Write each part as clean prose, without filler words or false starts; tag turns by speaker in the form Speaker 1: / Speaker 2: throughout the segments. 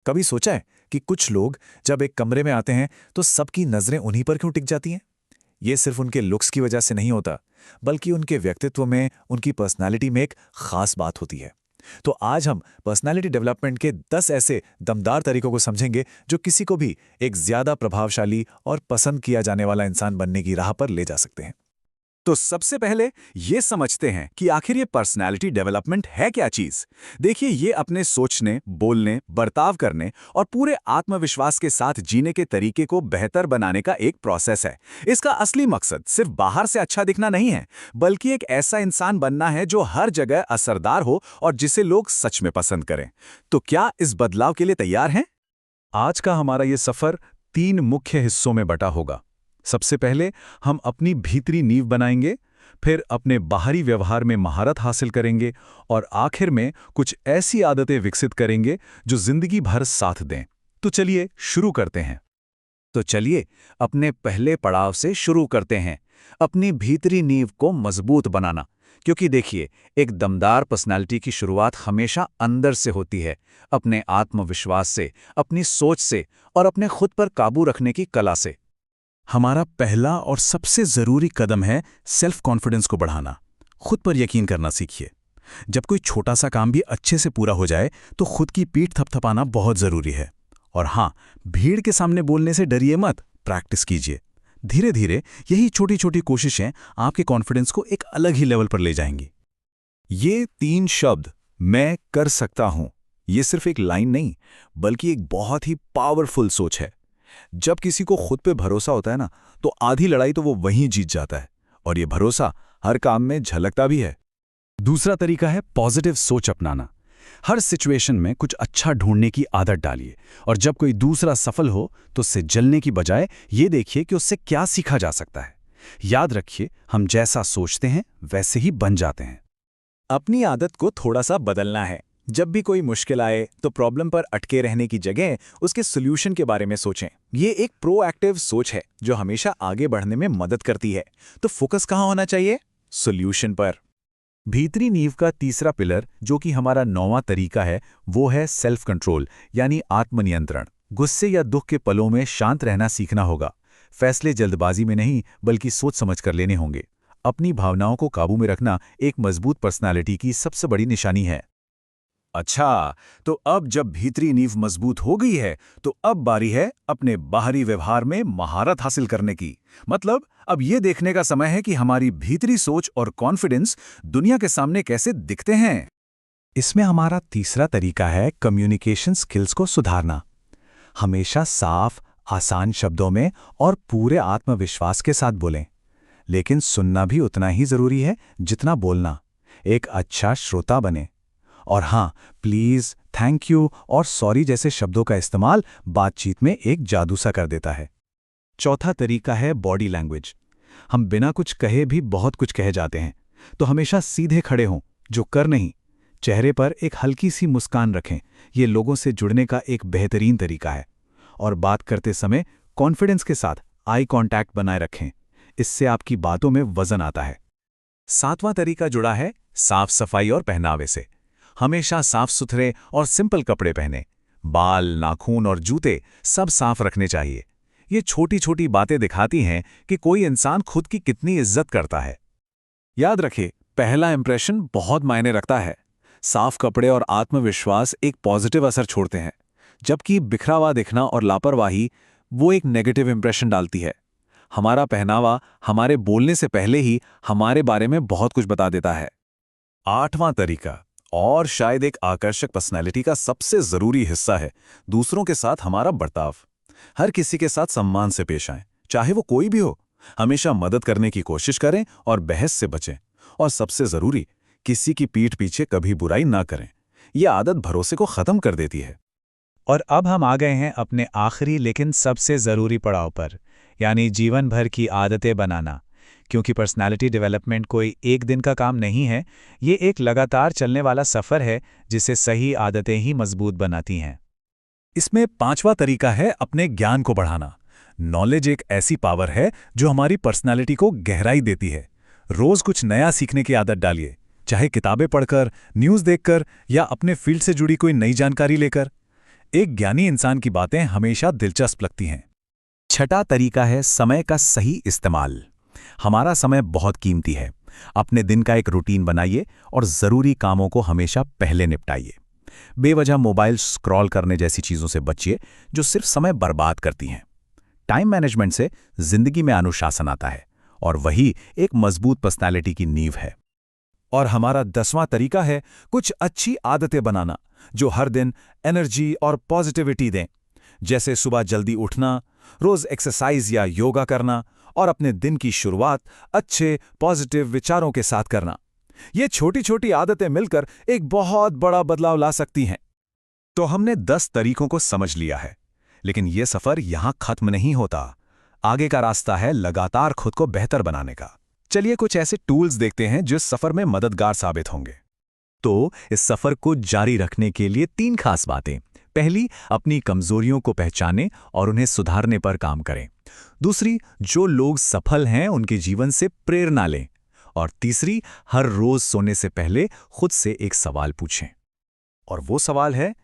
Speaker 1: कभी सोचा है कि कुछ लोग जब एक कमरे में आते हैं तो सबकी नजरें उन्हीं पर क्यों टिक जाती हैं? ये सिर्फ उनके लुक्स की वजह से नहीं होता, बल्कि उनके व्यक्तित्व में, उनकी पर्सनालिटी में एक खास बात होती है। तो आज हम पर्सनालिटी डेवलपमेंट के 10 ऐसे दमदार तरीकों को समझेंगे जो किसी को भी एक ज्यादा प्रभावशाली और पसंद किया जाने वाला इंसान बनने की राह पर ले जा सकते हैं।
Speaker 2: तो सबसे पहले ये समझते हैं कि आखिर ये पर्सनैलिटी डेवलपमेंट है क्या चीज। देखिए, ये अपने सोचने, बोलने, बर्ताव करने और पूरे आत्मविश्वास के साथ जीने के तरीके को बेहतर बनाने का एक प्रोसेस है। इसका असली मकसद सिर्फ बाहर से अच्छा दिखना नहीं है, बल्कि एक ऐसा इंसान बनना है जो हर जगह असरदार हो और जिसे लोग सच में पसंद करें। तो क्या इस बदलाव के लिए तैयार हैं? आज का हमारा ये सफर 3 मुख्य हिस्सों में बटा होगा। सबसे पहले हम अपनी भीतरी नींव बनाएंगे, फिर अपने बाहरी व्यवहार में महारत हासिल करेंगे और आखिर में कुछ ऐसी आदतें विकसित करेंगे जो जिंदगी भर साथ दें। तो चलिए शुरू करते हैं।
Speaker 1: तो चलिए अपने पहले पड़ाव से शुरू करते हैं, अपनी भीतरी नींव को मजबूत बनाना। क्योंकि देखिए, एक दमदार पर्सनालिटी की शुरुआत हमेशा अंदर से होती है, अपने आत्मविश्वास से, अपनी सोच से और अपने खुद पर काबू रखने की कला से।
Speaker 2: हमारा पहला और सबसे जरूरी कदम है सेल्फ कॉन्फिडेंस को बढ़ाना। खुद पर यकीन करना सीखिए। जब कोई छोटा सा काम भी अच्छे से पूरा हो जाए तो खुद की पीठ थपथपाना बहुत जरूरी है। और हाँ, भीड़ के सामने बोलने से डरिए मत, प्रैक्टिस कीजिए। धीरे धीरे यही छोटी छोटी कोशिशें आपके कॉन्फिडेंस को एक अलग ही लेवल पर ले जाएंगी।
Speaker 1: ये 3 शब्द, मैं कर सकता हूं, ये सिर्फ एक लाइन नहीं, बल्कि एक बहुत ही पावरफुल सोच है। जब किसी को खुद पे भरोसा होता है ना, तो आधी लड़ाई तो वो वहीं जीत जाता है, और ये भरोसा हर काम में झलकता भी है।
Speaker 2: दूसरा तरीका है पॉजिटिव सोच अपनाना। हर सिचुएशन में कुछ अच्छा ढूंढने की आदत डालिए, और जब कोई दूसरा सफल हो तो उससे जलने की बजाय ये देखिए कि उससे क्या सीखा जा सकता है। याद रखिए, हम जैसा सोचते हैं वैसे ही बन जाते हैं।
Speaker 1: अपनी आदत को थोड़ा सा बदलना है। जब भी कोई मुश्किल आए तो प्रॉब्लम पर अटके रहने की जगह उसके सॉल्यूशन के बारे में सोचें। ये एक प्रोएक्टिव सोच है जो हमेशा आगे बढ़ने में मदद करती है। तो फोकस कहाँ होना चाहिए? सॉल्यूशन पर।
Speaker 2: भीतरी नींव का तीसरा पिलर, जो कि हमारा 9वां तरीका है, वो है सेल्फ कंट्रोल, यानी आत्मनियंत्रण। गुस्से या दुख के पलों में शांत रहना सीखना होगा। फैसले जल्दबाजी में नहीं, बल्कि सोच समझ कर लेने होंगे। अपनी भावनाओं को काबू में रखना एक मजबूत पर्सनालिटी की सबसे बड़ी निशानी है।
Speaker 1: अच्छा, तो अब जब भीतरी नींव मजबूत हो गई है, तो अब बारी है अपने बाहरी व्यवहार में महारत हासिल करने की। मतलब अब ये देखने का समय है कि हमारी भीतरी सोच और कॉन्फिडेंस दुनिया के सामने कैसे दिखते हैं।
Speaker 2: इसमें हमारा तीसरा तरीका है कम्युनिकेशन स्किल्स को सुधारना। हमेशा साफ, आसान शब्दों में और पूरे आत्मविश्वास के साथ बोलें। लेकिन सुनना भी उतना ही जरूरी है जितना बोलना। एक अच्छा श्रोता बने। और हाँ, प्लीज, थैंक यू और सॉरी जैसे शब्दों का इस्तेमाल बातचीत में एक जादू सा कर देता है। चौथा तरीका है बॉडी लैंग्वेज। हम बिना कुछ कहे भी बहुत कुछ कह जाते हैं, तो हमेशा सीधे खड़े हों, जो कर नहीं। चेहरे पर एक हल्की सी मुस्कान रखें। ये लोगों से जुड़ने का एक बेहतरीन तरीका है। और बात करते समय कॉन्फिडेंस के साथ आई कांटेक्ट बनाए रखें। इससे आपकी बातों में वजन आता है।
Speaker 1: 7वां तरीका जुड़ा है साफ सफाई और पहनावे से। हमेशा साफ सुथरे और सिंपल कपड़े पहने। बाल, नाखून और जूते सब साफ रखने चाहिए। ये छोटी छोटी बातें दिखाती हैं कि कोई इंसान खुद की कितनी इज्जत करता है। याद रखें, पहला इंप्रेशन बहुत मायने रखता है। साफ कपड़े और आत्मविश्वास एक पॉजिटिव असर छोड़ते हैं, जबकि बिखरा हुआ दिखना और लापरवाही वो एक नेगेटिव इंप्रेशन डालती है। हमारा पहनावा हमारे बोलने से पहले ही हमारे बारे में बहुत कुछ बता देता है। 8वां तरीका, और शायद एक आकर्षक पर्सनैलिटी का सबसे जरूरी हिस्सा है, दूसरों के साथ हमारा बर्ताव। हर किसी के साथ सम्मान से पेश आएं, चाहे वो कोई भी हो। हमेशा मदद करने की कोशिश करें और बहस से बचें। और सबसे जरूरी, किसी की पीठ पीछे कभी बुराई ना करें। यह आदत भरोसे को खत्म कर देती है।
Speaker 3: और अब हम आ गए हैं अपने आखिरी लेकिन सबसे ज़रूरी पड़ाव पर, यानी जीवन भर की आदतें बनाना। क्योंकि पर्सनालिटी डेवलपमेंट कोई एक दिन का काम नहीं है, ये एक लगातार चलने वाला सफ़र है जिसे सही आदतें ही मजबूत बनाती हैं।
Speaker 1: इसमें 5वां तरीका है अपने ज्ञान को बढ़ाना। नॉलेज एक ऐसी पावर है जो हमारी पर्सनालिटी को गहराई देती है। रोज कुछ नया सीखने की आदत डालिए, चाहे किताबें पढ़कर, न्यूज़ देखकर या अपने फील्ड से जुड़ी कोई नई जानकारी लेकर।
Speaker 2: एक ज्ञानी इंसान की बातें हमेशा दिलचस्प लगती हैं। छठा तरीका है समय का सही इस्तेमाल। हमारा समय बहुत कीमती है। अपने दिन का एक रूटीन बनाइए और ज़रूरी कामों को हमेशा पहले निपटाइए। बेवजह मोबाइल स्क्रॉल करने जैसी चीज़ों से बचिए जो सिर्फ समय बर्बाद करती हैं। टाइम मैनेजमेंट से जिंदगी में अनुशासन आता है और वही एक मजबूत पर्सनालिटी की नींव है। और हमारा 10वां तरीका है कुछ अच्छी आदतें बनाना जो हर दिन एनर्जी और पॉजिटिविटी दें, जैसे सुबह जल्दी उठना, रोज एक्सरसाइज या योगा करना और अपने दिन की शुरुआत अच्छे पॉजिटिव विचारों के साथ करना। ये छोटी छोटी आदतें मिलकर एक बहुत बड़ा बदलाव ला सकती हैं। तो हमने 10 तरीकों को समझ लिया है, लेकिन यह सफर यहां खत्म नहीं होता। आगे का रास्ता है लगातार खुद को बेहतर बनाने का। चलिए कुछ ऐसे टूल्स देखते हैं जो इस सफर में मददगार साबित होंगे। तो इस सफर को जारी रखने के लिए 3 खास बातें। पहली, अपनी कमजोरियों को पहचानें और उन्हें सुधारने पर काम करें। दूसरी, जो लोग सफल हैं उनके जीवन से प्रेरणा लें। और तीसरी, हर रोज सोने से पहले खुद से एक सवाल पूछें। और वो सवाल है,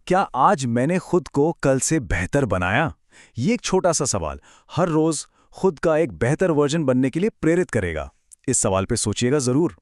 Speaker 2: क्या आज मैंने खुद को कल से बेहतर बनाया? ये एक छोटा सा सवाल हर रोज खुद का एक बेहतर वर्जन बनने के लिए प्रेरित करेगा। इस सवाल पे सोचिएगा जरूर।